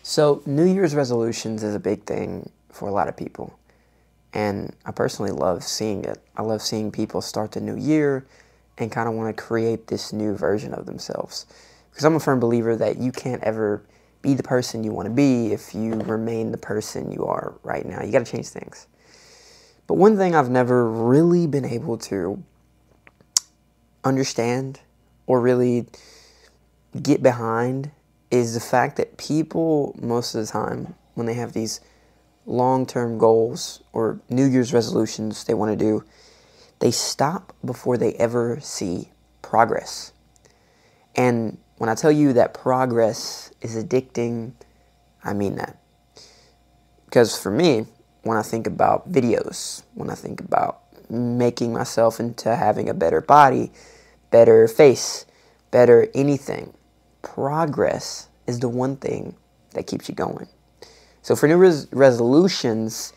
So, New Year's resolutions is a big thing for a lot of people. And I personally love seeing it. I love seeing people start the new year and kind of want to create this new version of themselves. Because I'm a firm believer that you can't ever be the person you want to be if you remain the person you are right now. You got to change things. But one thing I've never really been able to understand or really get behind is the fact that people, most of the time, when they have these long-term goals or New Year's resolutions they want to do, they stop before they ever see progress. And when I tell you that progress is addicting, I mean that. Because for me, when I think about videos, when I think about making myself into having a better body, better face, better anything, progress is the one thing that keeps you going. So for New Year's resolutions,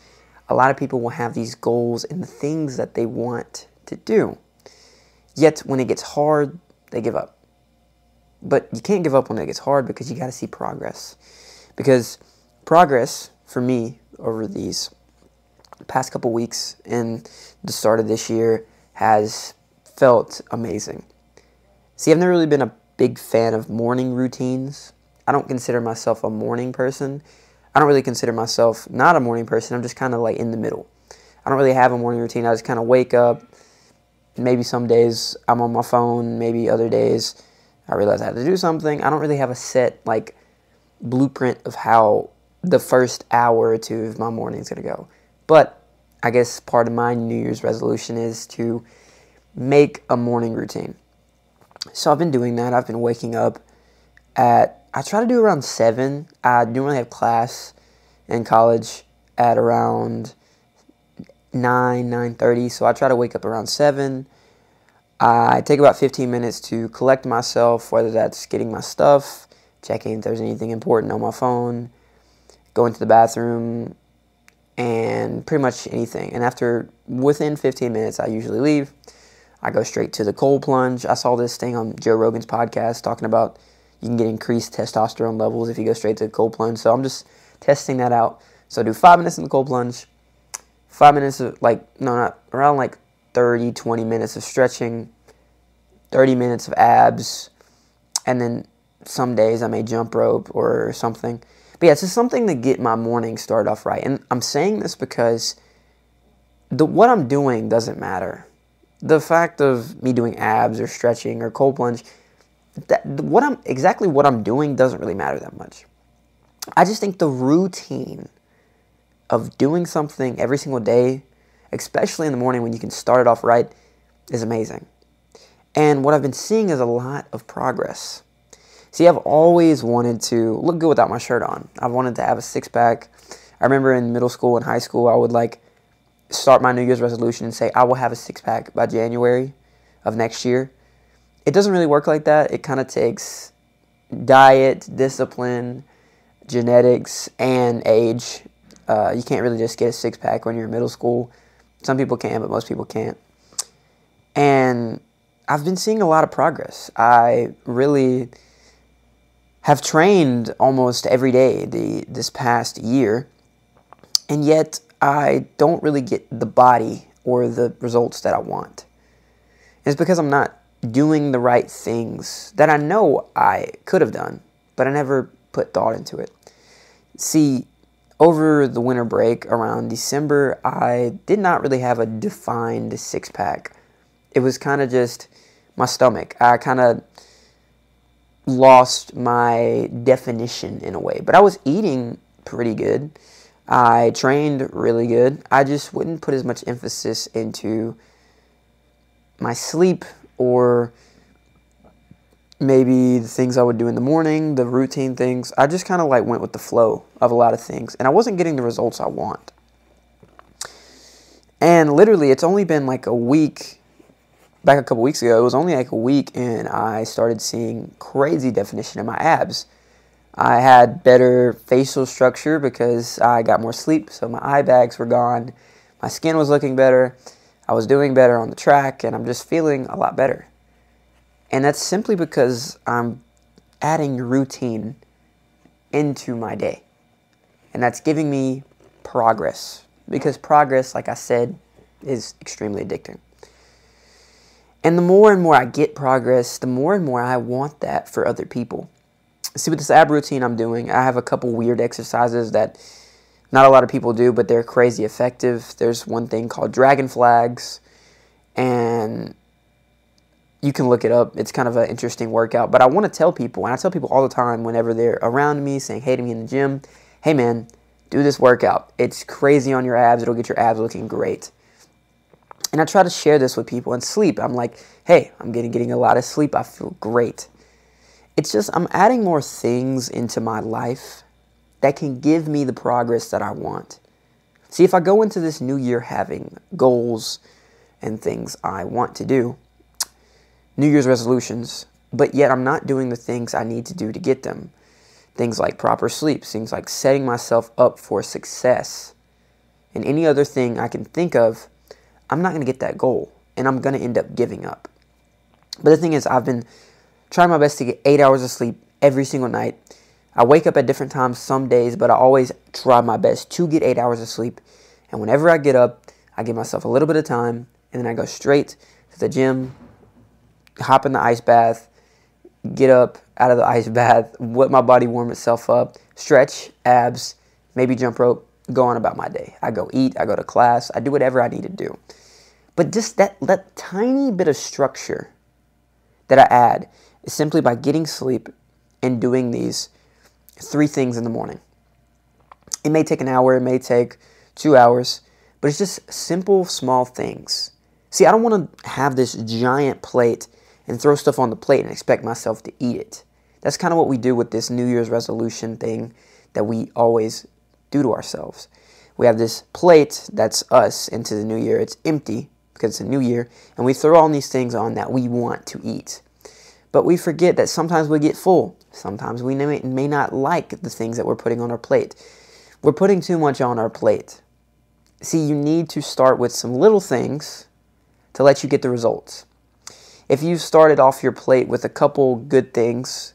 a lot of people will have these goals and the things that they want to do. Yet when it gets hard, they give up. But you can't give up when it gets hard because you got to see progress. Because progress, for me, over these past couple weeks and the start of this year has felt amazing. See, I've never really been a big fan of morning routines. I don't consider myself a morning person. I don't really consider myself not a morning person. I'm just kind of like in the middle. I don't really have a morning routine. I just kind of wake up. Maybe some days I'm on my phone. Maybe other days I realize I have to do something. I don't really have a set like blueprint of how the first hour or two of my morning is going to go. But I guess part of my New Year's resolution is to make a morning routine. So I've been doing that. I've been waking up I try to do around 7. I normally have class in college at around 9:30. So I try to wake up around 7. I take about 15 minutes to collect myself, whether that's getting my stuff, checking if there's anything important on my phone, going to the bathroom, and pretty much anything. And within 15 minutes, I usually leave. I go straight to the cold plunge. I saw this thing on Joe Rogan's podcast talking about you can get increased testosterone levels if you go straight to the cold plunge. So I'm just testing that out. So I do 5 minutes in the cold plunge, 5 minutes of around 30, 20 minutes of stretching, 30 minutes of abs, and then some days I may jump rope or something. But yeah, it's just something to get my morning started off right. And I'm saying this because what I'm doing doesn't matter. The fact of me doing abs or stretching or cold plunge, what I'm doing doesn't really matter that much. I just think the routine of doing something every single day, especially in the morning when you can start it off right, is amazing. And what I've been seeing is a lot of progress. See, I've always wanted to look good without my shirt on. I've wanted to have a six-pack. I remember in middle school and high school, I would start my New Year's resolution and say, I will have a six-pack by January of next year. It doesn't really work like that. It kind of takes diet, discipline, genetics, and age. You can't really just get a six-pack when you're in middle school. Some people can, but most people can't. And I've been seeing a lot of progress. I really have trained almost every day this past year, and yet I don't really get the body or the results that I want. And it's because I'm not doing the right things that I know I could have done, but I never put thought into it. See, over the winter break around December, I did not really have a defined six-pack. It was kind of just my stomach. I kind of lost my definition in a way, but I was eating pretty good. I trained really good. I just wouldn't put as much emphasis into my sleep or maybe the things I would do in the morning, the routine things. I just kind of went with the flow of a lot of things, and I wasn't getting the results I want. And literally, it's only been a week. Back a couple weeks ago, it was only a week, and I started seeing crazy definition in my abs. I had better facial structure because I got more sleep, so my eye bags were gone. My skin was looking better. I was doing better on the track, and I'm just feeling a lot better. And that's simply because I'm adding routine into my day. And that's giving me progress. Because progress, like I said, is extremely addicting. And the more and more I get progress, the more and more I want that for other people. See, with this ab routine I'm doing, I have a couple weird exercises that not a lot of people do, but they're crazy effective. There's one thing called dragon flags, and you can look it up. It's kind of an interesting workout. But I want to tell people, and I tell people all the time whenever they're around me, saying hey to me in the gym, hey man, do this workout. It's crazy on your abs. It'll get your abs looking great. And I try to share this with people. And sleep, I'm like, hey, I'm getting a lot of sleep. I feel great. It's just I'm adding more things into my life that can give me the progress that I want. See, if I go into this new year having goals and things I want to do, New Year's resolutions, but yet I'm not doing the things I need to do to get them. Things like proper sleep, things like setting myself up for success, and any other thing I can think of, I'm not going to get that goal, and I'm going to end up giving up. But the thing is, I've been trying my best to get 8 hours of sleep every single night. I wake up at different times some days, but I always try my best to get 8 hours of sleep. And whenever I get up, I give myself a little bit of time, and then I go straight to the gym, hop in the ice bath, get up out of the ice bath, let my body warm itself up, stretch, abs, maybe jump rope, go on about my day. I go eat, I go to class, I do whatever I need to do. But just that tiny bit of structure that I add is simply by getting sleep and doing these 3 things in the morning. It may take an hour, it may take 2 hours, but it's just simple, small things. See, I don't want to have this giant plate and throw stuff on the plate and expect myself to eat it. That's kind of what we do with this New Year's resolution thing that we always do to ourselves. We have this plate that's us into the new year. It's empty because it's a new year, and we throw all these things on that we want to eat. But we forget that sometimes we get full. Sometimes we may not like the things that we're putting on our plate. We're putting too much on our plate. See, you need to start with some little things to let you get the results. If you started off your plate with a couple good things,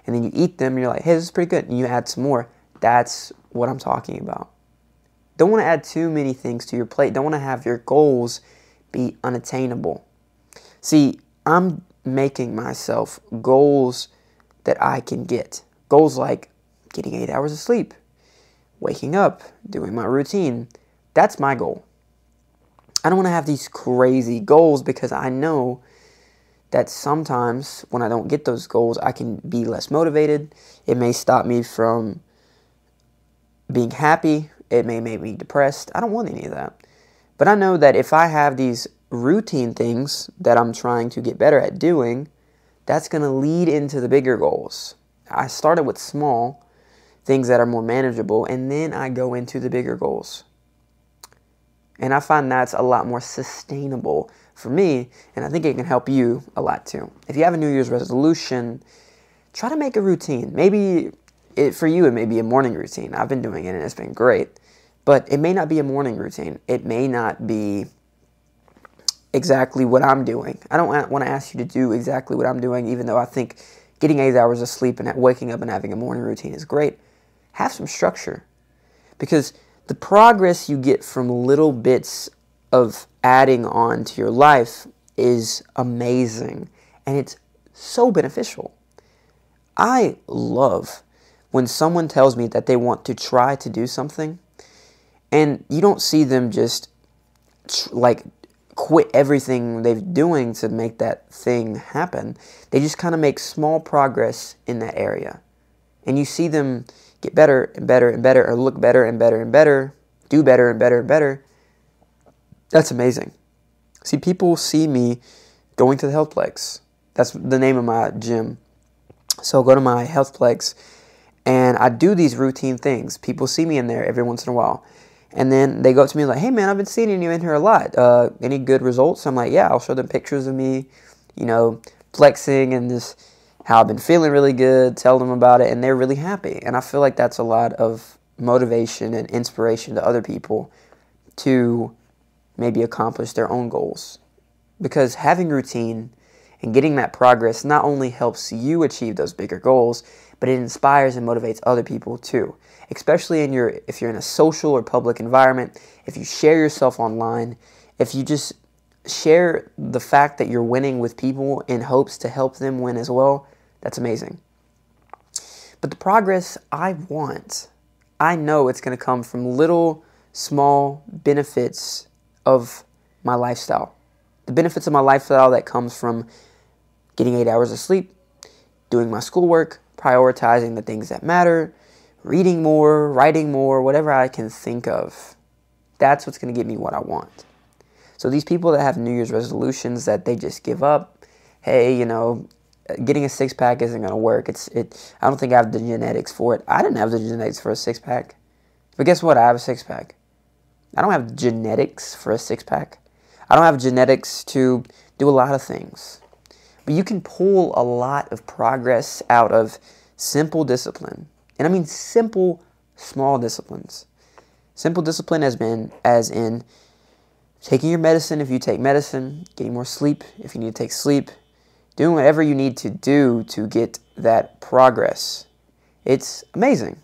and then you eat them, and you're like, hey, this is pretty good, and you add some more, that's what I'm talking about. Don't want to add too many things to your plate. Don't want to have your goals be unattainable. See, I'm making myself goals that I can get. Goals like getting 8 hours of sleep, waking up, doing my routine. That's my goal. I don't want to have these crazy goals because I know that sometimes when I don't get those goals, I can be less motivated. It may stop me from being happy. It may make me depressed. I don't want any of that. But I know that if I have these routine things that I'm trying to get better at doing, that's going to lead into the bigger goals. I started with small things that are more manageable, and then I go into the bigger goals. And I find that's a lot more sustainable for me, and I think it can help you a lot too. If you have a New Year's resolution, try to make a routine. Maybe for you, it may be a morning routine. I've been doing it, and it's been great. But it may not be a morning routine. It may not be exactly what I'm doing. I don't want to ask you to do exactly what I'm doing, even though I think getting 8 hours of sleep and waking up and having a morning routine is great. Have some structure. Because the progress you get from little bits of adding on to your life is amazing. And it's so beneficial. I love when someone tells me that they want to try to do something, and you don't see them just like quit everything they're doing to make that thing happen. They just kind of make small progress in that area. And you see them get better and better and better, or look better and better and better, do better and better and better. That's amazing. See, people see me going to the Healthplex. That's the name of my gym. So I'll go to my Healthplex, and I do these routine things. People see me in there every once in a while. And then they go up to me like, hey man, I've been seeing you in here a lot. Any good results? I'm like, yeah, I'll show them pictures of me, flexing and just how I've been feeling really good, tell them about it, and they're really happy. And I feel like that's a lot of motivation and inspiration to other people to maybe accomplish their own goals. Because having routine and getting that progress not only helps you achieve those bigger goals, but it inspires and motivates other people too. Especially if you're in a social or public environment, if you share yourself online, if you just share the fact that you're winning with people in hopes to help them win as well, that's amazing. But the progress I want, I know it's going to come from little, small benefits of my lifestyle. The benefits of my lifestyle that comes from getting 8 hours of sleep, doing my schoolwork, prioritizing the things that matter, reading more, writing more, whatever I can think of. That's what's going to get me what I want. So these people that have New Year's resolutions that they just give up, hey, getting a six-pack isn't going to work. I don't think I have the genetics for it. I didn't have the genetics for a six-pack. But guess what? I have a six-pack. I don't have genetics for a six-pack. I don't have genetics to do a lot of things. But you can pull a lot of progress out of simple discipline. And I mean simple, small disciplines. Simple discipline as in taking your medicine if you take medicine, getting more sleep if you need to take sleep, doing whatever you need to do to get that progress. It's amazing.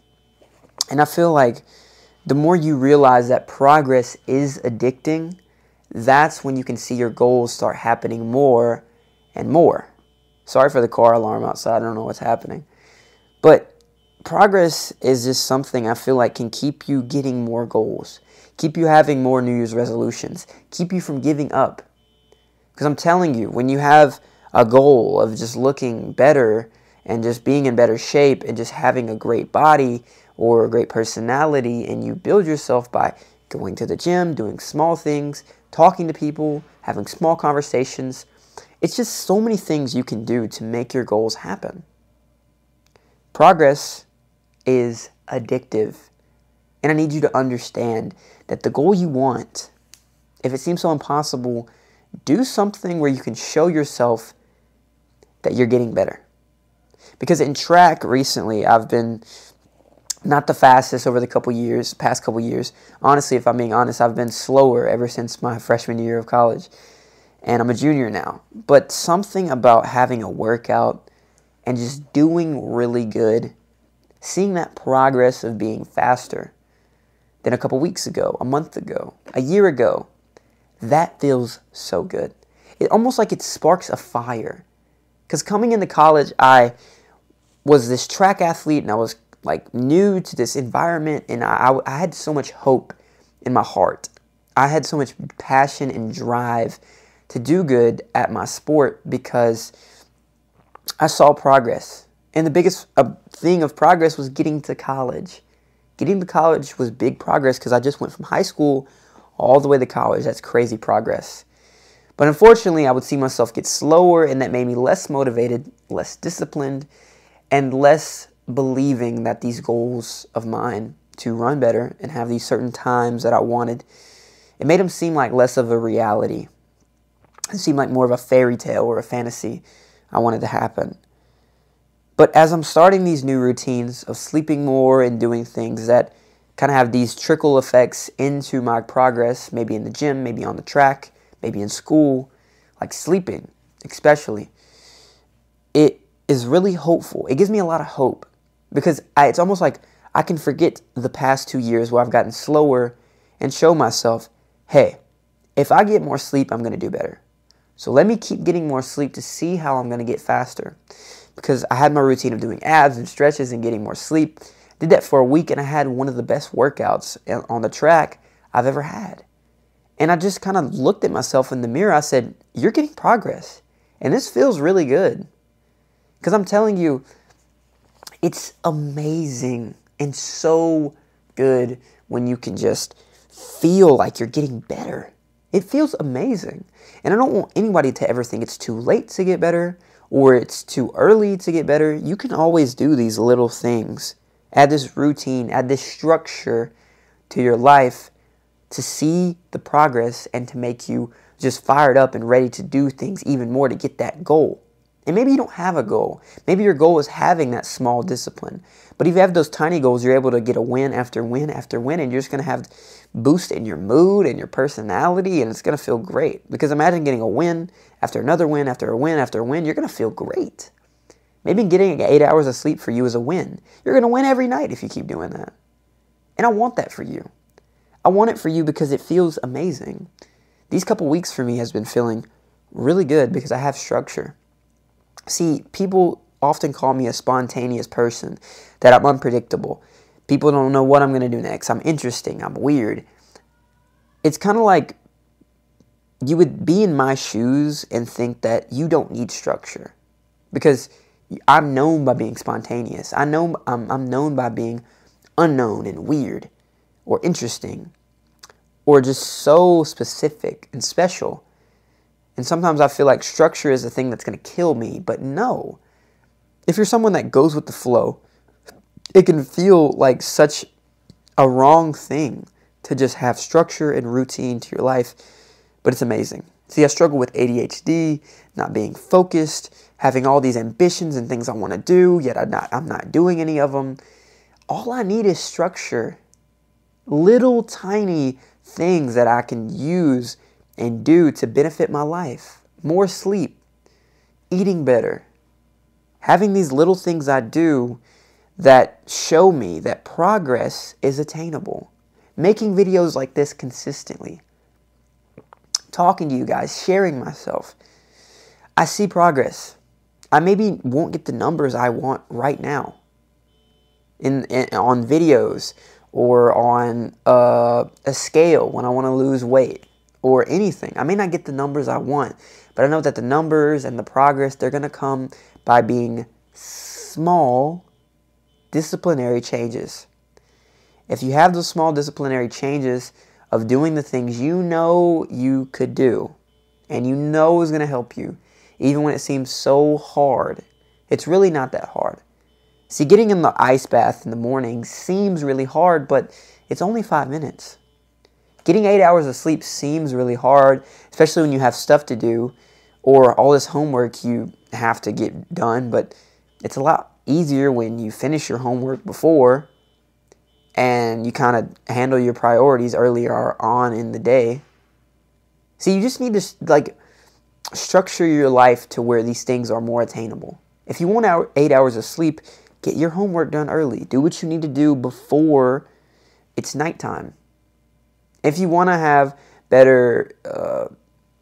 And I feel like the more you realize that progress is addicting, that's when you can see your goals start happening more and more. Sorry for the car alarm outside. I don't know what's happening. But progress is just something I feel like can keep you getting more goals, keep you having more New Year's resolutions, keep you from giving up. Because I'm telling you, when you have a goal of just looking better and just being in better shape and just having a great body or a great personality, and you build yourself by going to the gym, doing small things, talking to people, having small conversations, it's just so many things you can do to make your goals happen. Progress is addictive. And I need you to understand that the goal you want, if it seems so impossible, do something where you can show yourself that you're getting better. Because in track recently, I've been not the fastest over the past couple years. Honestly, if I'm being honest, I've been slower ever since my freshman year of college. And I'm a junior now. But something about having a workout and just doing really good, seeing that progress of being faster than a couple weeks ago, a month ago, a year ago, that feels so good. It almost like it sparks a fire. Because coming into college, I was this track athlete and I was like new to this environment, and I had so much hope in my heart. I had so much passion and drive to do good at my sport because I saw progress. And the biggest thing of progress was getting to college. Getting to college was big progress because I just went from high school all the way to college. That's crazy progress. But unfortunately, I would see myself get slower, and that made me less motivated, less disciplined, and less believing that these goals of mine to run better and have these certain times that I wanted, it made them seem like less of a reality. It seemed like more of a fairy tale or a fantasy I wanted to happen. But as I'm starting these new routines of sleeping more and doing things that kind of have these trickle effects into my progress, maybe in the gym, maybe on the track, maybe in school, like sleeping especially, it is really hopeful. It gives me a lot of hope because it's almost like I can forget the past 2 years where I've gotten slower and show myself, hey, if I get more sleep, I'm going to do better. So let me keep getting more sleep to see how I'm going to get faster. Because I had my routine of doing abs and stretches and getting more sleep. Did that for a week, and I had one of the best workouts on the track I've ever had. And I just kind of looked at myself in the mirror. I said, you're getting progress. And this feels really good. Because I'm telling you, it's amazing and so good when you can just feel like you're getting better. It feels amazing. And I don't want anybody to ever think it's too late to get better or it's too early to get better. You can always do these little things. Add this routine, add this structure to your life to see the progress and to make you just fired up and ready to do things even more to get that goal. And maybe you don't have a goal. Maybe your goal is having that small discipline. But if you have those tiny goals, you're able to get a win after win after win, and you're just going to have boost in your mood and your personality, and it's going to feel great. Because imagine getting a win after another win after a win after a win. You're going to feel great. Maybe getting 8 hours of sleep for you is a win. You're going to win every night if you keep doing that. And I want that for you. I want it for you because it feels amazing. These couple weeks for me has been feeling really good because I have structure. See, people often call me a spontaneous person, that I'm unpredictable. People don't know what I'm going to do next. I'm interesting. I'm weird. It's kind of like you would be in my shoes and think that you don't need structure, because I'm known by being spontaneous. I'm known by being unknown and weird or interesting or just so specific and special. And sometimes I feel like structure is the thing that's going to kill me, but no. If you're someone that goes with the flow, it can feel like such a wrong thing to just have structure and routine to your life, but it's amazing. See, I struggle with ADHD, not being focused, having all these ambitions and things I want to do, yet I'm not doing any of them. All I need is structure. Little tiny things that I can use and do to benefit my life. More sleep, eating better, having these little things I do that show me that progress is attainable. Making videos like this consistently. Talking to you guys, sharing myself. I see progress. I maybe won't get the numbers I want right now on videos or on a scale when I want to lose weight or anything. I may not get the numbers I want, but I know that the numbers and the progress, they're going to come by being small disciplinary changes. If you have those small disciplinary changes of doing the things you know you could do and you know is going to help you, even when it seems so hard, it's really not that hard. See, getting in the ice bath in the morning seems really hard, but it's only 5 minutes. Getting 8 hours of sleep seems really hard, especially when you have stuff to do or all this homework you have to get done, but it's a lot easier when you finish your homework before and you kind of handle your priorities earlier on in the day. See, you just need to structure your life to where these things are more attainable. If you want 8 hours of sleep, get your homework done early. Do what you need to do before it's nighttime. If you want to have better,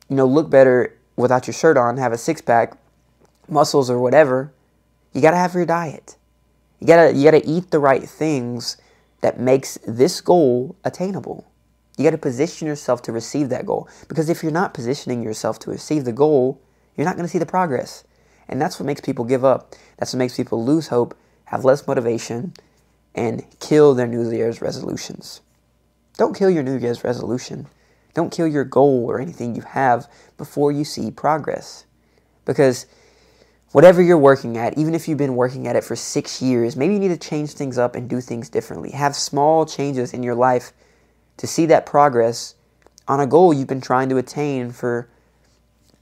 look better without your shirt on, have a six-pack, muscles or whatever, you got to have your diet. You gotta eat the right things that makes this goal attainable. You got to position yourself to receive that goal. Because if you're not positioning yourself to receive the goal, you're not going to see the progress. And that's what makes people give up. That's what makes people lose hope, have less motivation, and kill their New Year's resolutions. Don't kill your New Year's resolution. Don't kill your goal or anything you have before you see progress. Because whatever you're working at, even if you've been working at it for 6 years, maybe you need to change things up and do things differently. Have small changes in your life to see that progress on a goal you've been trying to attain for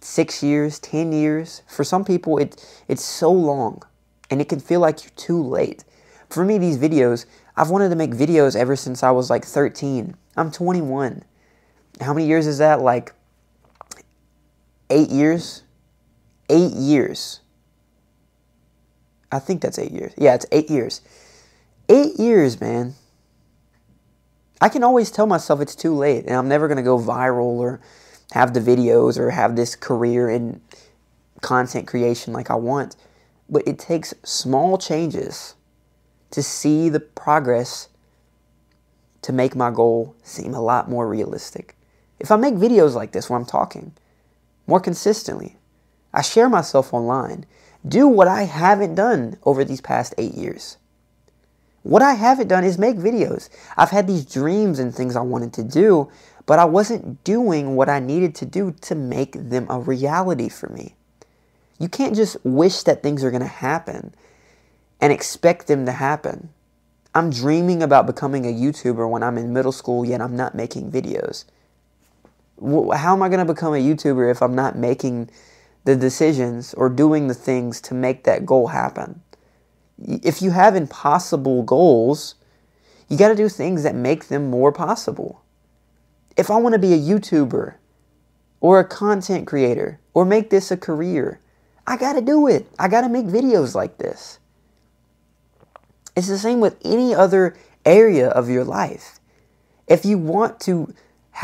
6 years, 10 years. For some people, it's so long, and it can feel like you're too late. For me, these videos, I've wanted to make videos ever since I was like 13. I'm 21. How many years is that? Like 8 years? 8 years. I think that's 8 years. Yeah, it's 8 years. 8 years, man. I can always tell myself it's too late and I'm never going to go viral or have the videos or have this career in content creation like I want. But it takes small changes to see the progress to make my goal seem a lot more realistic. If I make videos like this where I'm talking more consistently, I share myself online, do what I haven't done over these past 8 years. What I haven't done is make videos. I've had these dreams and things I wanted to do, but I wasn't doing what I needed to do to make them a reality for me. You can't just wish that things are going to happen and expect them to happen. I'm dreaming about becoming a YouTuber when I'm in middle school, yet I'm not making videos. How am I going to become a YouTuber if I'm not making the decisions or doing the things to make that goal happen? If you have impossible goals, you got to do things that make them more possible. If I want to be a YouTuber or a content creator or make this a career, I got to do it. I got to make videos like this. It's the same with any other area of your life. If you want to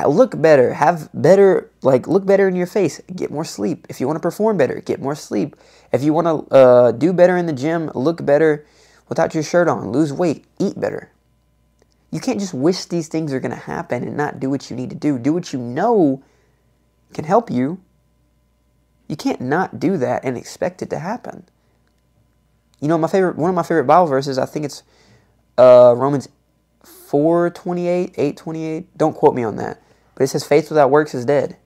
look better, look better in your face, get more sleep. If you want to perform better, get more sleep. If you want to do better in the gym, look better without your shirt on, lose weight, eat better. You can't just wish these things are going to happen and not do what you need to do. Do what you know can help you. You can't not do that and expect it to happen. You know, one of my favorite Bible verses, I think it's Romans 4:28, 8:28. Don't quote me on that. But it says, faith without works is dead.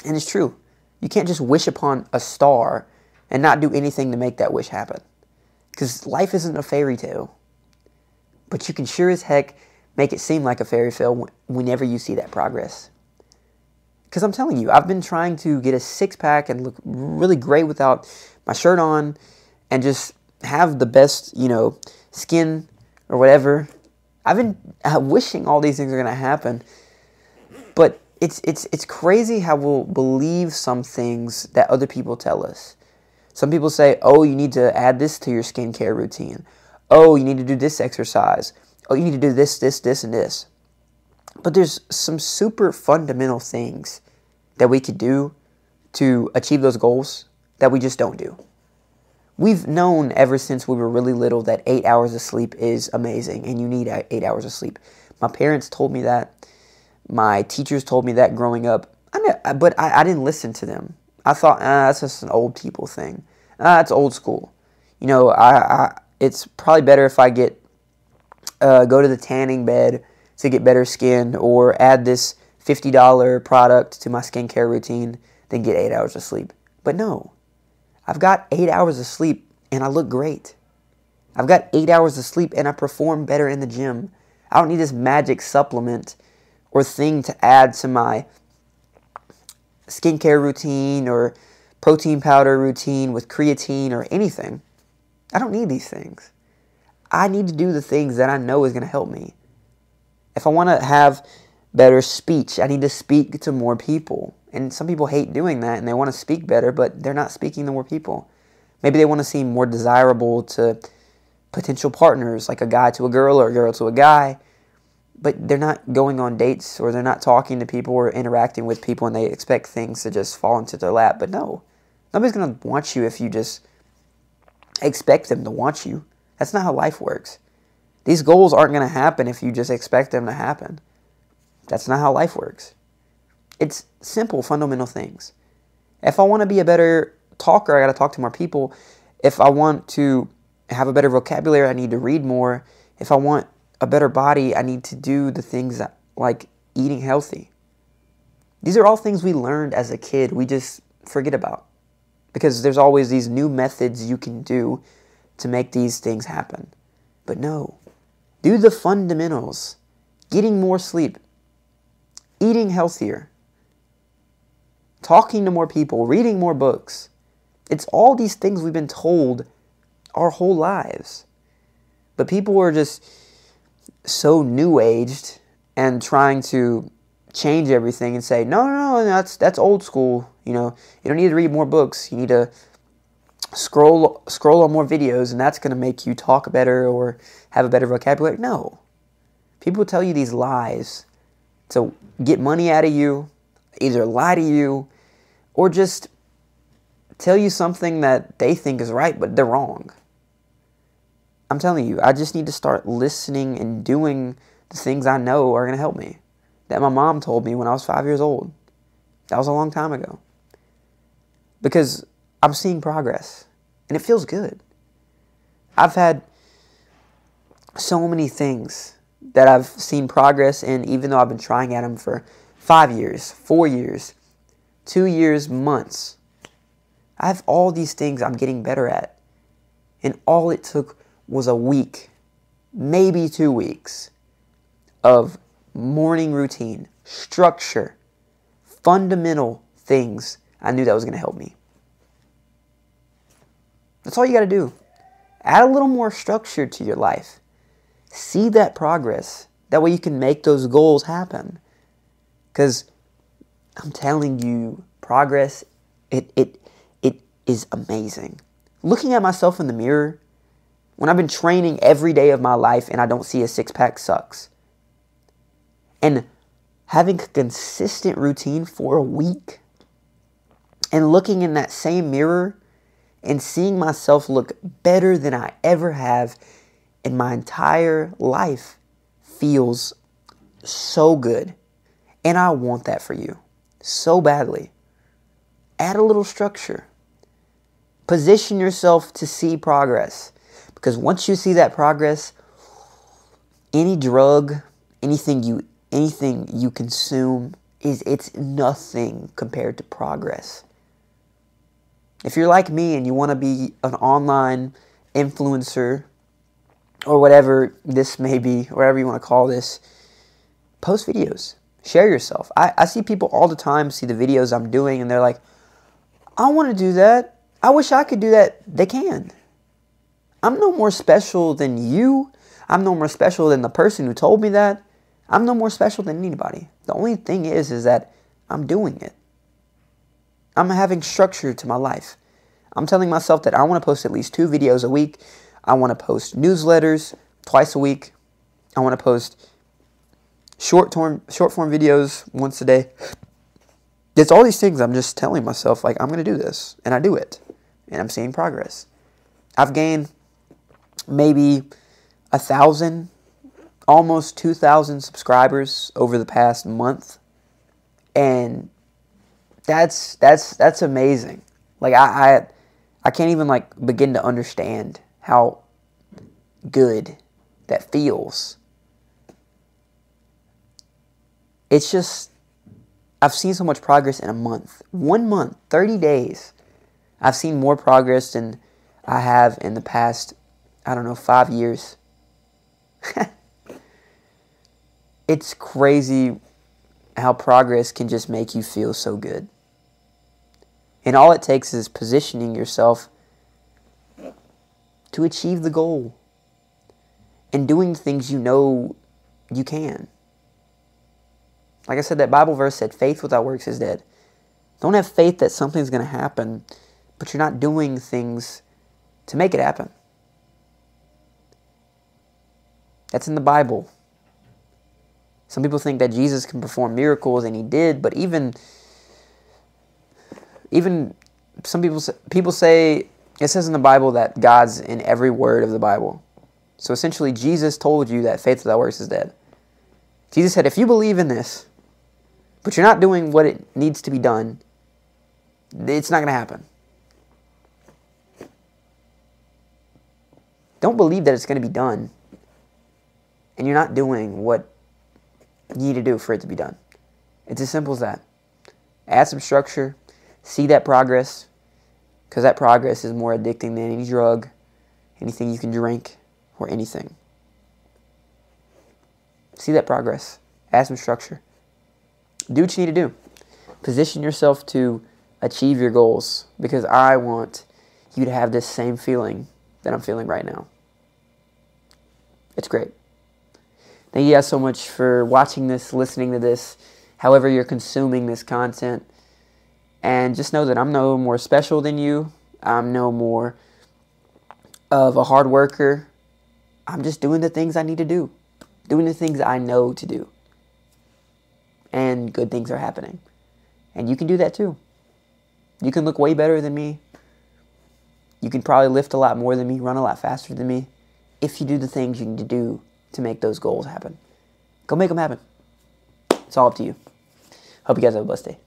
And it's true. You can't just wish upon a star and not do anything to make that wish happen. Because life isn't a fairy tale. But you can sure as heck make it seem like a fairy tale whenever you see that progress. Because I'm telling you, I've been trying to get a six-pack and look really great without my shirt on and just have the best, skin or whatever. I've been wishing all these things are going to happen. But it's crazy how we'll believe some things that other people tell us. Some people say, oh, you need to add this to your skincare routine. Oh, you need to do this exercise. Oh, you need to do this, and this. But there's some super fundamental things that we could do to achieve those goals that we just don't do. We've known ever since we were really little that 8 hours of sleep is amazing and you need 8 hours of sleep. My parents told me that. My teachers told me that growing up. But I didn't listen to them. I thought, that's just an old people thing. It's old school. It's probably better if I go to the tanning bed to get better skin or add this $50 product to my skincare routine than get 8 hours of sleep. But no, I've got 8 hours of sleep and I look great. I've got 8 hours of sleep and I perform better in the gym. I don't need this magic supplement or thing to add to my skincare routine or protein powder routine with creatine or anything. I don't need these things. I need to do the things that I know is going to help me. If I want to have better speech, I need to speak to more people. And some people hate doing that and they want to speak better, but they're not speaking to more people. Maybe they want to seem more desirable to potential partners, like a guy to a girl or a girl to a guy, but they're not going on dates or they're not talking to people or interacting with people and they expect things to just fall into their lap. But no, nobody's going to want you if you just expect them to want you. That's not how life works. These goals aren't going to happen if you just expect them to happen. That's not how life works. It's simple, fundamental things. If I want to be a better talker, I got to talk to more people. If I want to have a better vocabulary, I need to read more. If I want a better body, I need to do the things like eating healthy. These are all things we learned as a kid. We just forget about. Because there's always these new methods you can do to make these things happen. But no. Do the fundamentals. Getting more sleep. Eating healthier. Talking to more people. Reading more books. It's all these things we've been told our whole lives. But people are just so new-aged and trying to change everything and say, no, that's old school. You don't need to read more books. You need to scroll on more videos, and that's going to make you talk better or have a better vocabulary. No. People tell you these lies to get money out of you, either lie to you, or just tell you something that they think is right, but they're wrong. I'm telling you, I just need to start listening and doing the things I know are going to help me. That my mom told me when I was 5 years old. That was a long time ago. Because I'm seeing progress. And it feels good. I've had so many things that I've seen progress in, even though I've been trying at them for 5 years, 4 years, 2 years, months. I have all these things I'm getting better at. And all it took was a week, maybe 2 weeks, of morning routine, structure, fundamental things I knew that was going to help me. That's all you got to do. Add a little more structure to your life. See that progress. That way you can make those goals happen. Because I'm telling you, progress, it is amazing. Looking at myself in the mirror when I've been training every day of my life and I don't see a six-pack sucks. And having a consistent routine for a week and looking in that same mirror and seeing myself look better than I ever have in my entire life feels so good. And I want that for you so badly. Add a little structure. Position yourself to see progress. Because once you see that progress, any drug, anything you consume, it's nothing compared to progress. If you're like me and you want to be an online influencer or whatever this may be, whatever you want to call this, post videos. Share yourself. I see people all the time see the videos I'm doing and they're like, I want to do that. I wish I could do that. They can. I'm no more special than you. I'm no more special than the person who told me that. I'm no more special than anybody. The only thing is that I'm doing it. I'm having structure to my life. I'm telling myself that I want to post at least 2 videos a week. I want to post newsletters twice a week. I want to post short form videos once a day. It's all these things I'm just telling myself, like, I'm going to do this. And I do it. And I'm seeing progress. I've gained maybe 1,000, almost 2,000 subscribers over the past month. And that's amazing. Like, I can't even, like, begin to understand how good that feels. It's just, I've seen so much progress in a month. 1 month, 30 days. I've seen more progress than I have in the past, 5 years. It's crazy how progress can just make you feel so good. And all it takes is positioning yourself to achieve the goal and doing things you know you can. Like I said, that Bible verse said, faith without works is dead. Don't have faith that something's going to happen, but you're not doing things to make it happen. That's in the Bible. Some people think that Jesus can perform miracles, and he did, but even some people say, it says in the Bible that God's in every word of the Bible. So essentially, Jesus told you that faith without works is dead. Jesus said, if you believe in this, but you're not doing what it needs to be done, it's not going to happen. Don't believe that it's going to be done, and you're not doing what you need to do for it to be done. It's as simple as that. Add some structure. See that progress, because that progress is more addicting than any drug, anything you can drink, or anything. See that progress. Add some structure. Do what you need to do. Position yourself to achieve your goals, because I want you to have this same feeling that I'm feeling right now. It's great. Thank you guys so much for watching this, listening to this, however you're consuming this content. And just know that I'm no more special than you. I'm no more of a hard worker. I'm just doing the things I need to do. Doing the things I know to do. And good things are happening. And you can do that too. You can look way better than me. You can probably lift a lot more than me, run a lot faster than me, if you do the things you need to do to make those goals happen. Go make them happen. It's all up to you. Hope you guys have a blessed day.